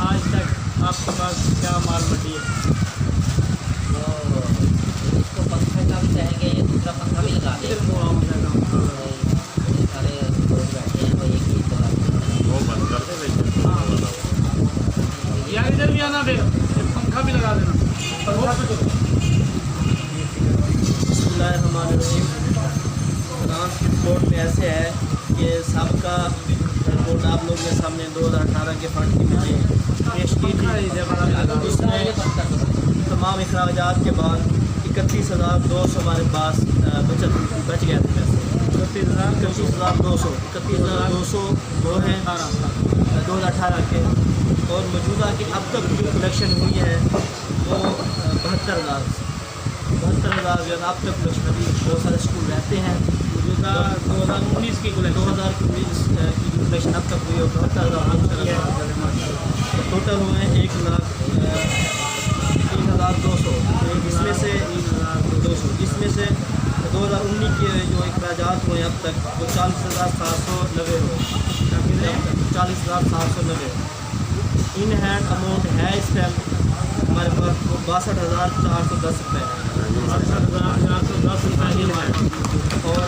आज तक आपके पास क्या माल मंडी है? तो इसको पंखे का भी कहेंगे, ये दूसरा पंखा भी लगा दें। सारे लोग बैठे हैं तो एक ही चला वो बंद कर दे लेकिन या इधर भी आना फिर पंखा भी लगा देना। बिस्मिल्लाहिर्रहमानिर्रहीम। ट्रांसपोर्ट में ऐसे है कि सबका रिपोर्ट आप लोग के सामने 2018 के फंड की मुझे पेश की थी। उसमें तमाम अखराजात के बाद 31,200 हमारे पास बच गए थे पैसे। 31,200 वो हैं 2018 के, और मौजूदा की अब तक जो कलेक्शन हुई है वो 72,000 जो है अब तक कलेक्शन। अभी बहुत सारे स्कूल रहते हैं। मौजूदा 2019 की कलेक्शन 2019 की जो कलेक्शन अब तक हुई है 72,000 टोटल हुए हैं 1,03,200। इसमें से 2019 के जो अखराजात हुए हैं अब तक वो 40,790 हुए। 40,790 इन हैंड अमाउंट है इस टाइम हमारे पास वो 62,410 रुपये है। 62,410 रुपये है। और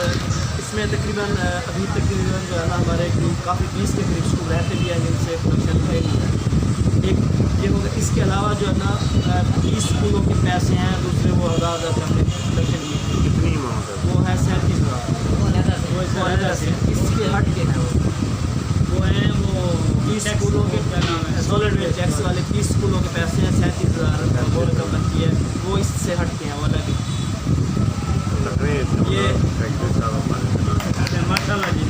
इसमें तकरीबन अभी तकरीबन जो है ना हमारे काफ़ी 20 के करीब स्कूल रहते भी हैं जिनसे प्रोडक्शन है। एक ये होगा, इसके अलावा जो है ना 20 स्कूलों के पैसे हैं दूसरे वो 1,000 का हमने प्रोडक्शन की। कितनी अमाउंट है? वो है 37,000। इसके हट के हैं वो हैं वो 20 स्कूलों के सॉलिड वेस्ट टैक्स वाले 20 स्कूलों के पैसे हैं 37,000 वो रकम बनती है। वो इससे हट के हैं वो अलग। ये माशाल्लाह जी।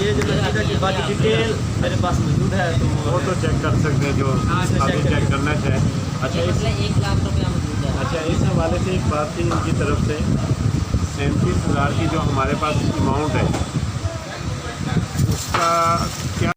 ये जो नतीजा की बाकी डिटेल मेरे पास मौजूद है तो वो तो चेक कर सकते हैं जो अभी चेक करना चाहे। अच्छा इस 1 लाख रुपया मौजूद है। अच्छा इस हवाले से एक बात थी इनकी तरफ से 37,000 की जो हमारे पास अमाउंट है उसका क्या